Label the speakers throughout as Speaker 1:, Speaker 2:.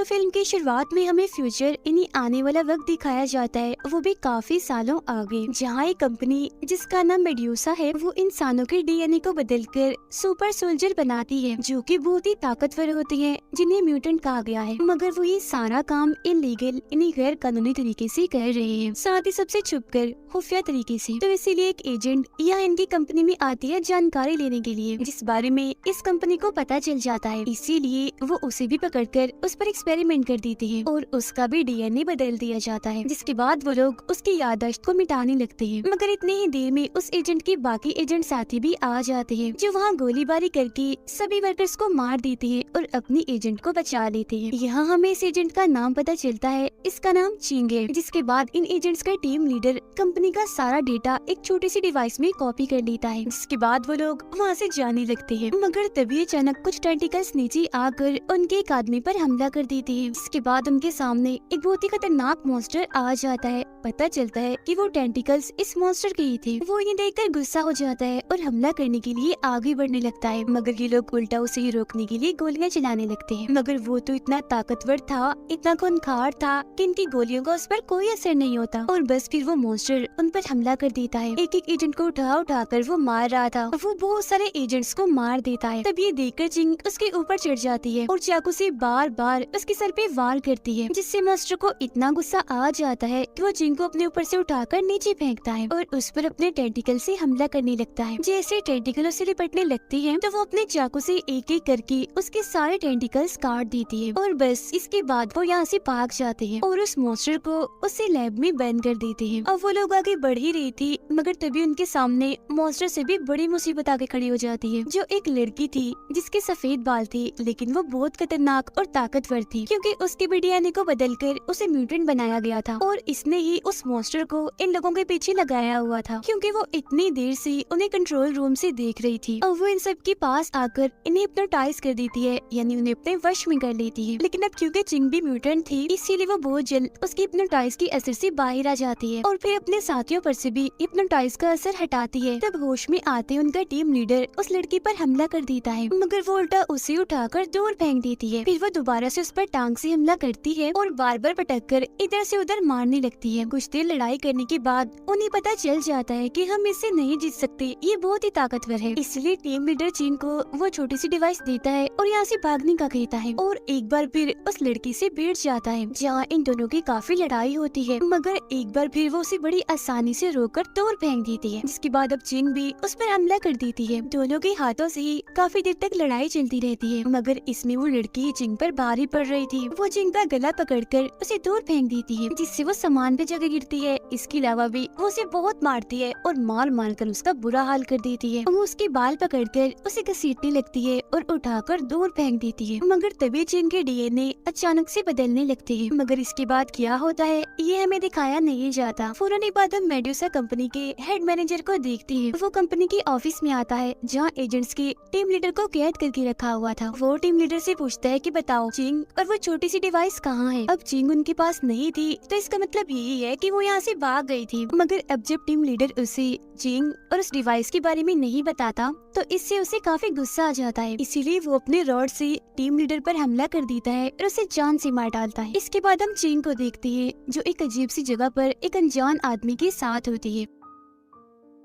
Speaker 1: तो फिल्म की शुरुआत में हमें फ्यूचर यानी आने वाला वक्त दिखाया जाता है, वो भी काफी सालों आगे, जहाँ एक कंपनी जिसका नाम मेड्यूसा है वो इंसानों के डीएनए को बदलकर सुपर सोल्जर बनाती है, जो कि बहुत ही ताकतवर होती है, जिन्हें म्यूटेंट कहा गया है। मगर वो ये सारा काम इलीगल यानी गैर कानूनी तरीके से कर रहे हैं, साथ ही सबसे छुपकर खुफिया तरीके से। तो इसीलिए एक एजेंट यहाँ इनकी कंपनी में आती है जानकारी लेने के लिए, जिस बारे में इस कंपनी को पता चल जाता है। इसीलिए वो उसे भी पकड़कर उस पर एक्सपेरिमेंट कर देती है और उसका भी डीएनए बदल दिया जाता है, जिसके बाद वो लोग उसकी याददाश्त को मिटाने लगते हैं। मगर इतने ही देर में उस एजेंट के बाकी एजेंट साथी भी आ जाते हैं, जो वहाँ गोलीबारी करके सभी वर्कर्स को मार देते हैं और अपनी एजेंट को बचा लेते हैं। यहाँ हमें इस एजेंट का नाम पता चलता है, इसका नाम चिंग है। जिसके बाद इन एजेंट्स का टीम लीडर कंपनी का सारा डेटा एक छोटी सी डिवाइस में कॉपी कर लेता है, जिसके बाद वो लोग वहाँ से जाने लगते हैं। मगर तभी अचानक कुछ टेंटिकल्स नीचे आकर उनके एक आदमी पर हमला कर देते हैं, जिसके बाद उनके सामने एक बहुत ही खतरनाक मॉन्स्टर आ जाता है। पता चलता है कि वो टेंटिकल्स इस मॉन्स्टर के ही थे। वो ये देखकर गुस्सा हो जाता है और हमला करने के लिए आगे बढ़ने लगता है, मगर ये लोग उल्टा उसे रोकने के लिए गोलियां चलाने लगते हैं। मगर वो तो इतना ताकतवर था, इतना खूंखार था कि इनकी गोलियों का उस पर कोई असर नहीं होता और बस फिर वो मॉन्स्टर उन पर हमला कर देता है। एक एक एजेंट को उठा कर वो मार रहा था, वो बहुत सारे एजेंट्स को मार देता है। तब ये देखकर चिंग उसके ऊपर चढ़ जाती है और चाकू से बार बार उसके सर पे वार करती है, जिससे मॉन्स्टर को इतना गुस्सा आ जाता है कि वो चिंग को अपने ऊपर से उठाकर नीचे फेंकता है और उस पर अपने टेंटिकल से हमला करने लगता है। जैसे टेंटिकल उसे लिपटने लगती है तो वो अपने चाकू से एक एक करके उसके सारे टेंटिकल्स काट देती है और बस इसके बाद वो यहाँ से भाग जाते हैं और उस मॉन्स्टर को उसे लैब में बंद कर देते हैं। अब वो लोग आगे बढ़ ही रही थी, मगर तभी उनके सामने मॉन्स्टर से भी बड़ी मुसीबत आके खड़ी हो जाती है, जो एक लड़की थी जिसके सफेद बाल थे, लेकिन वो बहुत खतरनाक और ताकतवर थी, क्योंकि उसके डीएनए को बदलकर उसे म्यूटेंट बनाया गया था और इसने ही उस मॉन्स्टर को इन लोगों के पीछे लगाया हुआ था, क्योंकि वो इतनी देर से उन्हें कंट्रोल रूम से देख रही थी। और वो इन सब के पास आकर इन्हें हिप्नोटाइज कर देती है, यानी उन्हें अपने वश में कर लेती है। लेकिन अब क्योंकि चिंग भी म्यूटेंट थी, इसीलिए वो बहुत जल्द उसकी हिप्नोटाइज की असर से बाहर आ जाती है और फिर अपने साथियों पर से भी हिप्नोटाइज का असर हटाती है। तब होश में आते उनका टीम लीडर उस लड़की पर हमला कर देता है, मगर वो उल्टा उसे उठाकर दूर फेंक देती है। फिर वो दोबारा से उस पर टांग से हमला करती है और बार बार पटक कर इधर से उधर मारने लगती है। कुछ देर लड़ाई करने के बाद उन्हें पता चल जाता है कि हम इससे नहीं जीत सकते, ये बहुत ही ताकतवर है। इसलिए टीम लीडर चिंग को वो छोटी सी डिवाइस देता है और यहाँ से भागने का कहता है और एक बार फिर उस लड़की से भिड़ जाता है, जहाँ इन दोनों की काफी लड़ाई होती है, मगर एक बार फिर वो उसे बड़ी आसानी से रोककर दूर फेंक देती है। जिसके बाद अब चिंग भी उस पर हमला कर देती है। दोनों के हाथों से ही काफी देर तक लड़ाई चलती रहती है, मगर इसमें वो लड़की चिंग पर भारी पड़ रही थी। वो चिंग का गला पकड़कर उसे दूर फेंक देती है, जिससे वो सामान पे जगह गिरती है। इसके अलावा भी वो उसे बहुत मारती है और मार मार कर उसका बुरा हाल कर देती है। वो उसके बाल पकड़कर उसे घसीटने लगती है और उठाकर दूर फेंक देती है, मगर तभी चिंग के डीएनए अचानक से बदलने लगते हैं। मगर इसके बाद क्या होता है ये हमें दिखाया नहीं जाता। फौरन एक बाद हम मेड्यूसा कंपनी के हेड मैनेजर को देखते हैं। वो कंपनी की ऑफिस में आता है, जहाँ एजेंट्स के टीम लीडर को कैद करके रखा हुआ था। वो टीम लीडर से पूछता है कि बताओ चिंग और वो छोटी सी डिवाइस कहाँ है। अब चिंग उनके पास नहीं थी, तो इसका मतलब यही है कि वो यहाँ से भाग गई थी। मगर अब जब टीम लीडर उसे चिंग और उस डिवाइस के बारे में नहीं बताता, तो इससे उसे काफी गुस्सा आ जाता है। इसीलिए वो अपने रॉड से टीम लीडर पर हमला कर देता है और उसे जान से मार डालता है। इसके बाद हम चिंग को देखते हैं, जो एक अजीब सी जगह पर एक अनजान आदमी के साथ होती है।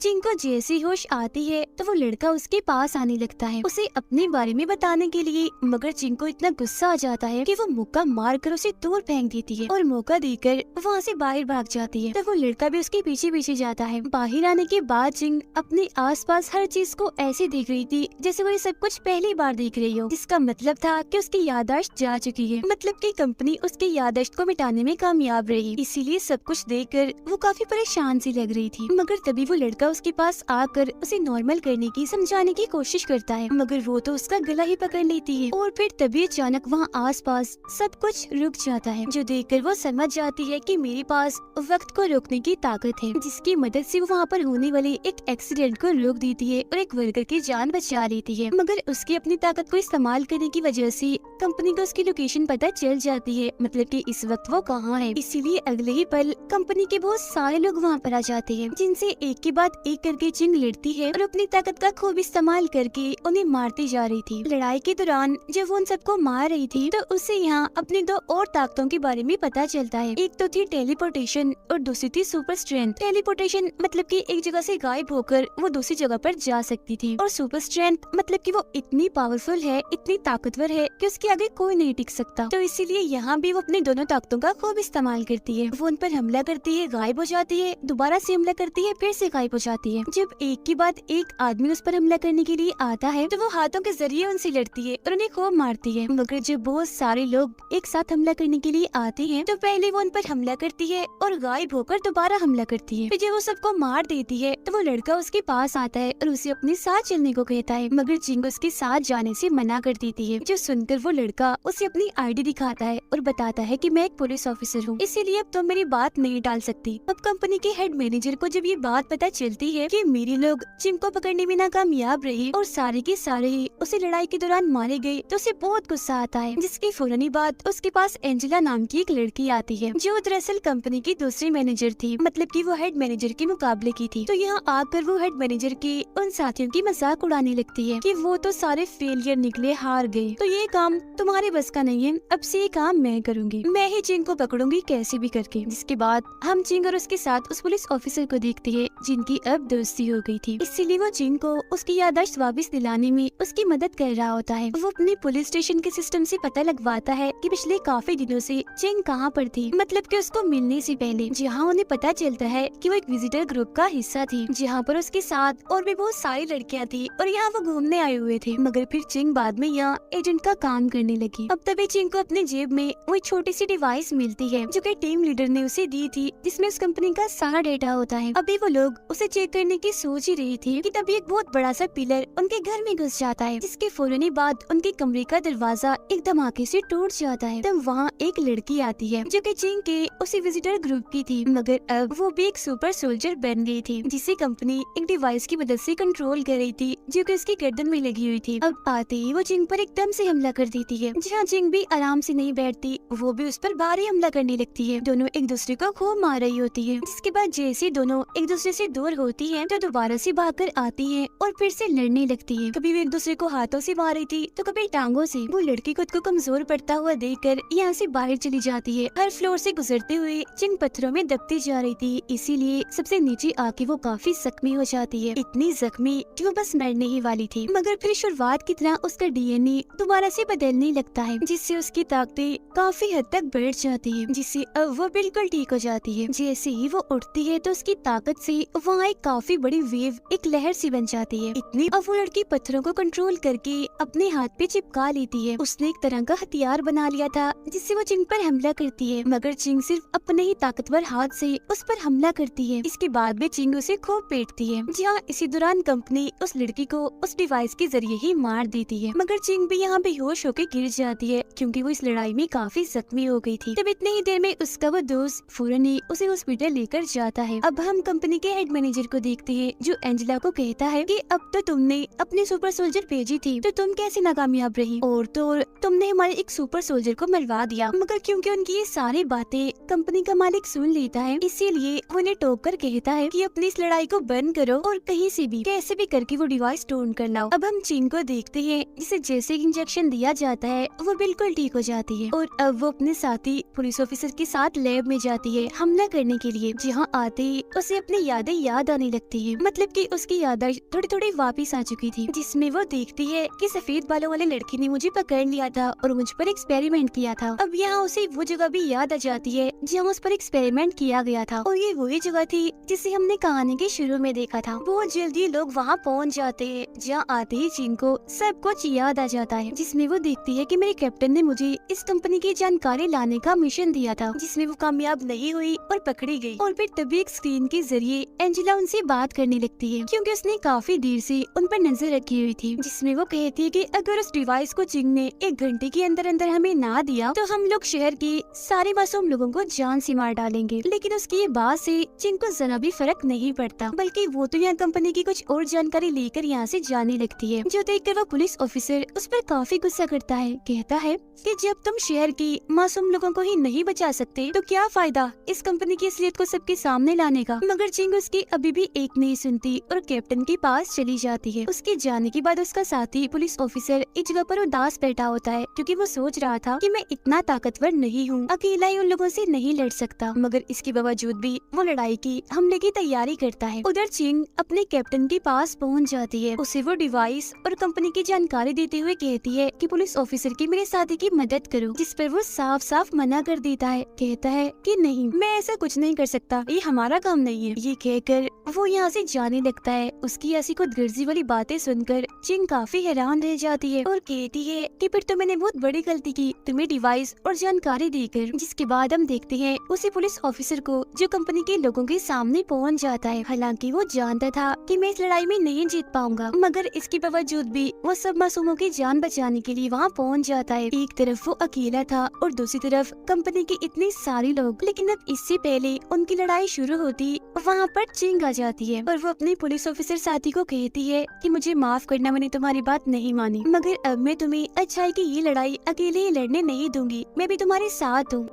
Speaker 1: चिंग को जैसे होश आती है तो वो लड़का उसके पास आने लगता है उसे अपने बारे में बताने के लिए, मगर चिंग को इतना गुस्सा आ जाता है कि वो मुक्का मार कर उसे दूर फेंक देती है और मौका देकर वहाँ से बाहर भाग जाती है। तो वो लड़का भी उसके पीछे पीछे जाता है। बाहर आने के बाद चिंग अपने आसपास हर चीज को ऐसे देख रही थी जैसे वो ये सब कुछ पहली बार देख रही हो, जिसका मतलब था कि उसकी याददाश्त जा चुकी है, मतलब कि कंपनी उसकी याददाश्त को मिटाने में कामयाब रही। इसीलिए सब कुछ देखकर वो काफी परेशान सी लग रही थी। मगर तभी वो लड़का उसके पास आकर उसे नॉर्मल करने की समझाने की कोशिश करता है, मगर वो तो उसका गला ही पकड़ लेती है और फिर तभी अचानक वहाँ आसपास सब कुछ रुक जाता है, जो देखकर वो समझ जाती है कि मेरे पास वक्त को रोकने की ताकत है, जिसकी मदद से वो वहाँ पर होने वाले एक एक्सीडेंट को रोक देती है और एक वर्कर की जान बचा लेती है। मगर उसकी अपनी ताकत को इस्तेमाल करने की वजह से कंपनी को उसकी लोकेशन पता चल जाती है, मतलब कि इस वक्त वो कहाँ है। इसीलिए अगले ही पल कंपनी के बहुत सारे लोग वहाँ पर आ जाते हैं, जिनसे एक के बाद साथ एक करके चिंग लड़ती है और अपनी ताकत का खूब इस्तेमाल करके उन्हें मारती जा रही थी। लड़ाई के दौरान जब वो उन सबको मार रही थी तो उसे यहाँ अपनी दो और ताकतों के बारे में पता चलता है। एक तो थी टेलीपोर्टेशन और दूसरी थी सुपर स्ट्रेंथ। टेलीपोर्टेशन मतलब कि एक जगह से गायब होकर वो दूसरी जगह पर जा सकती थी, और सुपर स्ट्रेंथ मतलब कि वो इतनी पावरफुल है, इतनी ताकतवर है कि उसके आगे कोई नहीं टिक सकता। तो इसीलिए यहाँ भी वो अपनी दोनों ताकतों का खूब इस्तेमाल करती है। वो उन पर हमला करती है, गायब हो जाती है, दोबारा से हमला करती है, फिर से गायब हो जाती है। जब एक के बाद एक आदमी उस पर हमला करने के लिए आता है तो वो हाथों के जरिए उनसे लड़ती है और उन्हें खूब मारती है। मगर जब बहुत सारे लोग एक साथ हमला करने के लिए आते हैं तो पहले वो उन पर हमला करती है और गायब होकर दोबारा हमला करती है। फिर जब वो सबको मार देती है तो वो लड़का उसके पास आता है और उसे अपने साथ चलने को कहता है, मगर चिंग उसके साथ जाने से मना कर देती है। जो सुनकर वो लड़का उसे अपनी आईडी दिखाता है और बताता है कि मैं एक पुलिस ऑफिसर हूँ, इसीलिए अब तुम मेरी बात नहीं टाल सकती। अब कंपनी के हेड मैनेजर को जब ये बात पता चलती है कि मेरे लोग चिंग को पकड़ने में नाकामयाब रहे और सारे के सारे ही उसे लड़ाई के दौरान मारे गए, तो उसे बहुत गुस्सा आता है। जिसकी फौरनी बाद उसके पास एंजेला नाम की एक लड़की आती है जो दरअसल कंपनी की दूसरी मैनेजर थी, मतलब कि वो हेड मैनेजर के मुकाबले की थी। तो यहाँ आकर वो हेड मैनेजर के उन साथियों की मजाक उड़ाने लगती है कि वो तो सारे फेलियर निकले, हार गए, तो ये काम तुम्हारे बस का नहीं है, अब से ये काम मैं करूंगी, मैं ही चिंग को पकड़ूंगी कैसे भी करके। जिसके बाद हम चिंग और उसके साथ उस पुलिस ऑफिसर को देखते हैं जिनकी अब दोस्ती हो गई थी, इसीलिए वो चिंग को उसकी याददाश्त वापस दिलाने में उसकी मदद कर रहा होता है। वो अपने पुलिस स्टेशन के सिस्टम से पता लगवाता है कि पिछले काफी दिनों से चिंग कहाँ पर थी, मतलब कि उसको मिलने से पहले, जहाँ उन्हें पता चलता है कि वो एक विजिटर ग्रुप का हिस्सा थी जहाँ पर उसके साथ और भी बहुत सारी लड़कियाँ थी और यहाँ वो घूमने आए हुए थे। मगर फिर चिंग बाद में यहाँ एजेंट का काम करने लगी। अब तभी चिंग को अपने जेब में वो एक छोटी सी डिवाइस मिलती है जो कि टीम लीडर ने उसे दी थी, जिसमें उस कंपनी का सारा डेटा होता है। अभी वो लोग उसे चेक करने की सोच ही रही थी कि तभी एक बहुत बड़ा सा पिलर उनके घर में घुस जाता है, जिसके फौरनी बाद उनके कमरे का दरवाजा एक धमाके से टूट जाता है। तब वहाँ एक लड़की आती है जो कि चिंग के उसी विजिटर ग्रुप की थी, मगर अब वो भी एक सुपर सोल्जर बन गई थी, जिसे कंपनी एक डिवाइस की मदद से कंट्रोल कर रही थी जो कि उसकी गर्दन में लगी हुई थी। अब आते ही वो चिंग पर एकदम से हमला कर देती है। जहाँ चिंग भी आराम से नहीं बैठती, वो भी उस पर भारी हमला करने लगती है। दोनों एक दूसरे को खूब मार रही होती है। जिसके बाद जैसे दोनों एक दूसरे से दूर होती है तो दोबारा से भागकर आती है और फिर से लड़ने लगती है। कभी वो एक दूसरे को हाथों से मार रही थी तो कभी टांगों से। वो लड़की खुद को कमजोर पड़ता हुआ देखकर यहाँ से बाहर चली जाती है। हर फ्लोर से गुजरते हुए चिंग पत्थरों में दबती जा रही थी, इसीलिए सबसे नीचे आके वो काफी जख्मी हो जाती है, इतनी जख्मी कि वो बस मरने ही वाली थी। मगर फिर शुरुआत की तरह उसका डीएनए दोबारा से बदलने लगता है, जिससे उसकी ताकतें काफी हद तक बढ़ जाती है, जिससे अब वो बिल्कुल ठीक हो जाती है। जैसे ही वो उठती है तो उसकी ताकत से वहाँ एक काफी बड़ी वेव, एक लहर सी बन जाती है। इतनी अब वो लड़की पत्थरों को कंट्रोल करके अपने हाथ पे चिपका लेती है। उसने एक तरह का हथियार बना लिया था जिससे वो चिंग पर हमला करती है, मगर चिंग सिर्फ अपने ही ताकतवर हाथ से उस पर हमला करती है। इसके बाद भी चिंग उसे खूब पीटती है। जहाँ इसी दौरान कंपनी उस लड़की को उस डिवाइस के जरिए ही मार देती है, मगर चिंग भी यहाँ बेहोश होकर गिर जाती है क्योंकि वो इस लड़ाई में काफी जख्मी हो गई थी। तब इतनी ही देर में उसका वो दोस्त फौरन ही उसे हॉस्पिटल लेकर जाता है। अब हम कंपनी के हेड मैनेजर को देखते हैं जो एंजेला को कहता है कि अब तो तुमने अपने सुपर सोल्जर भेजी थी तो तुम कैसे नाकामयाब रही, और तो और तुमने हमारे एक सुपर सोल्जर को मरवा दिया। मगर क्योंकि उनकी ये सारी बातें कंपनी का मालिक सुन लेता है, इसीलिए वो उन्हें टोक कर कहता है कि अपनी इस लड़ाई को बंद करो और कहीं से भी कैसे भी करके वो डिवाइस ढूंढ कर लाओ। अब हम चिंग को देखते हैं जिसे जैसे इंजेक्शन दिया जाता है वो बिल्कुल ठीक हो जाती है, और अब वो अपने साथी पुलिस ऑफिसर के साथ लैब में जाती है हमला करने के लिए। जहाँ आते ही उसे अपनी यादें याद आने लगती है, मतलब कि उसकी याददाश्त थोड़ी थोड़ी वापस आ चुकी थी, जिसमें वो देखती है कि सफेद बालों वाले लड़की ने मुझे पकड़ लिया था और मुझ पर एक्सपेरिमेंट किया था। अब यहाँ उसे वो जगह भी याद आ जाती है जहाँ उस पर एक्सपेरिमेंट किया गया था, और ये वही जगह थी जिसे हमने कहानी के शुरू में देखा था। बहुत जल्दी लोग वहाँ पहुँच जाते हैं। जहाँ आते ही चिंग को सब कुछ याद आ जाता है, जिसमें वो देखती है कि मेरे कैप्टन ने मुझे इस कंपनी की जानकारी लाने का मिशन दिया था, जिसमें वो कामयाब नहीं हुई और पकड़ी गई। और फिर तभी एक स्क्रीन के जरिए एंजेला उनसे बात करने लगती है क्योंकि उसने काफी देर से उन पर नजर रखी हुई थी, जिसमें वो कहती है कि अगर उस डिवाइस को चिंग ने 1 घंटे के अंदर अंदर हमें ना दिया तो हम लोग शहर के सारे मासूम लोगों को जान से मार डालेंगे। लेकिन उसकी ये बात से चिंग को जरा भी फर्क नहीं पड़ता, बल्कि वो तो यहाँ कंपनी की कुछ और जानकारी लेकर यहाँ से जाने लगती है, जो देखकर वो पुलिस ऑफिसर उस पर काफी गुस्सा करता है। कहता है कि जब तुम शहर की मासूम लोगों को ही नहीं बचा सकते तो क्या फायदा इस कंपनी की असलियत को सबके सामने लाने का। मगर चिंग उसकी अब अभी भी एक नहीं सुनती और कैप्टन के पास चली जाती है। उसके जाने के बाद उसका साथी पुलिस ऑफिसर एक जगह पर उदास बैठा होता है, क्योंकि वो सोच रहा था कि मैं इतना ताकतवर नहीं हूँ, अकेला ही उन लोगों से नहीं लड़ सकता। मगर इसके बावजूद भी वो लड़ाई की हमले की तैयारी करता है। उधर चिंग अपने कैप्टन के पास पहुँच जाती है। उसे वो डिवाइस और कंपनी की जानकारी देते हुए कहती है कि पुलिस ऑफिसर की मेरे साथी की मदद करो, जिस पर वो साफ साफ मना कर देता है। कहता है कि नहीं, मैं ऐसा कुछ नहीं कर सकता, ये हमारा काम नहीं है। ये कहकर वो यहाँ से जाने लगता है। उसकी ऐसी खुदगर्जी वाली बातें सुनकर चिंग काफी हैरान रह जाती है और कहती है कि फिर तो मैंने बहुत बड़ी गलती की तुम्हें डिवाइस और जानकारी देकर। जिसके बाद हम देखते हैं उसी पुलिस ऑफिसर को जो कंपनी के लोगों के सामने पहुँच जाता है। हालांकि वो जानता था कि मैं इस लड़ाई में नहीं जीत पाऊंगा, मगर इसके बावजूद भी वो सब मासूमों की जान बचाने के लिए वहाँ पहुँच जाता है। एक तरफ वो अकेला था और दूसरी तरफ कंपनी के इतने सारे लोग। लेकिन अब इससे पहले उनकी लड़ाई शुरू होती वहाँ पर चिंग आ जाती है और वो अपने पुलिस ऑफिसर साथी को कहती है कि मुझे माफ करना, मैंने तुम्हारी बात नहीं मानी, मगर अब मैं तुम्हें अच्छाई की ये लड़ाई अकेले ही लड़ने नहीं दूंगी, मैं भी तुम्हारे साथ हूँ।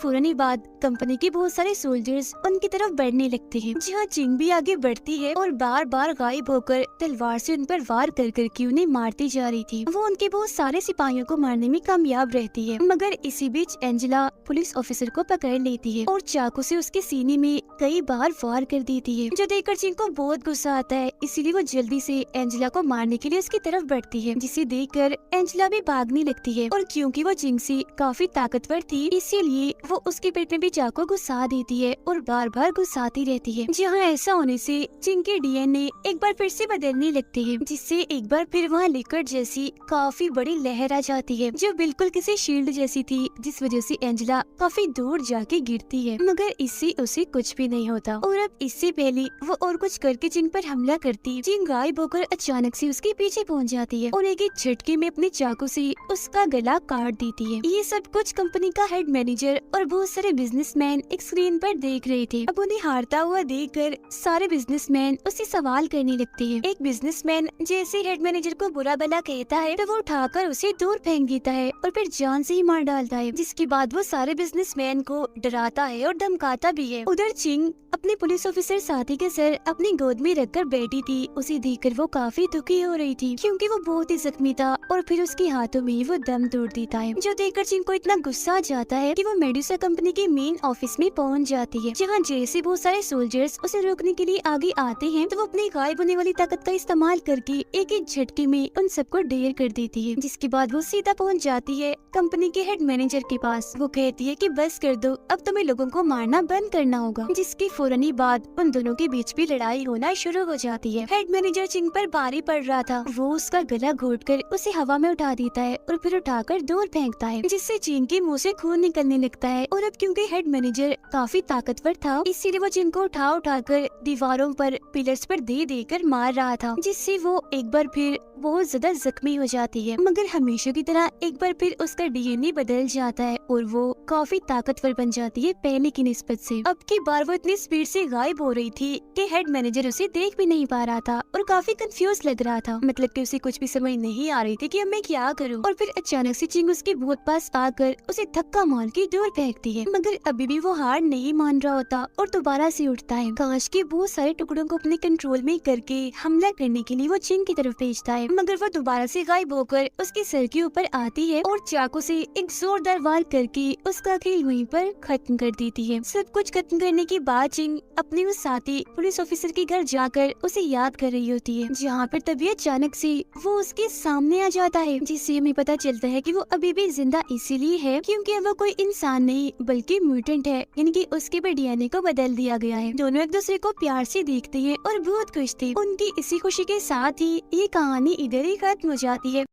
Speaker 1: फौरन ही बाद कंपनी के बहुत सारे सोल्जर्स उनकी तरफ बढ़ने लगते हैं, जहाँ चिंग भी आगे बढ़ती है और बार बार गायब होकर तलवार से उन पर वार कर करके उन्हें मारती जा रही थी। वो उनके बहुत सारे सिपाहियों को मारने में कामयाब रहती है, मगर इसी बीच एंजेला पुलिस ऑफिसर को पकड़ लेती है और चाकू से उसके सीने में कई बार वार कर देती है, जो देखकर चिंग को बहुत गुस्सा आता है। इसीलिए वो जल्दी से एंजेला को मारने के लिए उसकी तरफ बढ़ती है, जिसे देखकर एंजेला भी भागने लगती है। और क्योंकि वो चिंग से काफी ताकतवर थी, इसीलिए वो उसके पेट में भी चाकू घुसा देती है और बार बार घुसाती रहती है। जहाँ ऐसा होने से चिंग के डीएनए एक बार फिर से बदलने लगते हैं, जिससे एक बार फिर वहाँ लिक्विड जैसी काफी बड़ी लहर आ जाती है, जो बिल्कुल किसी शील्ड जैसी थी, जिस वजह से एंजेला काफी दूर जाके गिरती है, मगर इससे उसे कुछ भी नहीं होता। और अब इससे पहले वो और कुछ करके चिंग पर हमला करती, चिंग गायब होकर अचानक से उसके पीछे पहुँच जाती है और एक झटके में अपने चाकू से उसका गला काट देती है। ये सब कुछ कंपनी का हेड मैनेजर और बहुत सारे बिजनेसमैन एक स्क्रीन पर देख रहे थे। अब उन्हें हारता हुआ देखकर सारे बिजनेसमैन उससे सवाल करने लगते हैं। एक बिजनेसमैन जैसे हेड मैनेजर को बुरा भला कहता है तो वो उठाकर उसे दूर फेंक देता है और फिर जान से ही मार डालता है, जिसके बाद वो सारे बिजनेसमैन को डराता है और धमकाता भी है। उधर चिंग अपने पुलिस ऑफिसर साथी के सर अपनी गोद में रखकर बैठी थी। उसे देखकर वो काफी दुखी हो रही थी, क्योंकि वो बहुत ही जख्मी था और फिर उसके हाथों में वो दम तोड़ देता है, जो देखकर चिंग को इतना गुस्सा आ जाता है कि वो मेडुसा कंपनी के मेन ऑफिस में पहुंच जाती है, जहां जैसे बहुत सारे सोल्जर्स उसे रोकने के लिए आगे आते हैं तो वो अपनी गायब होने वाली ताकत का इस्तेमाल करके एक एक झटके में उन सबको ढेर कर देती है। जिसके बाद वो सीधा पहुंच जाती है कंपनी के हेड मैनेजर के पास। वो कहती है कि बस कर दो, अब तुम्हें लोगों को मारना बंद करना होगा। जिसके फौरन ही बाद उन दोनों के बीच भी लड़ाई होना शुरू हो जाती है। हेड मैनेजर चिंग पर भारी पड़ रहा था, वो उसका गला घोटकर उसे हवा में उठा देता है और फिर उठाकर दूर फेंकता है, जिससे चिंग के मुँह से खून निकलने लगता है। और अब क्योंकि हेड मैनेजर काफी ताकतवर था, इसीलिए वो चिंग को उठाकर दीवारों पर पिलर्स पर दे देकर मार रहा था, जिससे वो एक बार फिर बहुत ज्यादा जख्मी हो जाती है। मगर हमेशा की तरह एक बार फिर उसका डीएनए बदल जाता है और वो काफी ताकतवर बन जाती है पहले की निस्बत से। अब की बार वो इतनी स्पीड से गायब हो रही थी कि हेड मैनेजर उसे देख भी नहीं पा रहा था और काफी कंफ्यूज लग रहा था, मतलब कि उसे कुछ भी समझ नहीं आ रही थी कि अब मैं क्या करूं। और फिर अचानक से चिंग उसके बहुत पास आकर उसे धक्का मार के दूर फेंकती है, मगर अभी भी वो हार नहीं मान रहा होता और दोबारा से उठता है। कांच के बहुत सारे टुकड़ों को अपने कंट्रोल में करके हमला करने के लिए वो चिंग की तरफ भेजता है, मगर वो दोबारा से गायब होकर उसके सर के ऊपर आती है और चाकू से एक जोरदार वार करके उसका खेल वहीं पर खत्म कर देती है। सब कुछ खत्म करने के बाद चिंग अपने उस साथी पुलिस ऑफिसर के घर जाकर उसे याद कर रही होती है, जहाँ पर तभी अचानक से वो उसके सामने आ जाता है, जिससे हमें पता चलता है कि वो अभी भी जिंदा इसीलिए है क्योंकि वो कोई इंसान नहीं बल्कि म्यूटेंट है, यानी कि उसके भी डीएनए को बदल दिया गया है। दोनों एक दूसरे को प्यार से देखते हैं और बहुत खुश थे। उनकी इसी खुशी के साथ ही ये कहानी इधर ही खत्म हो जाती है।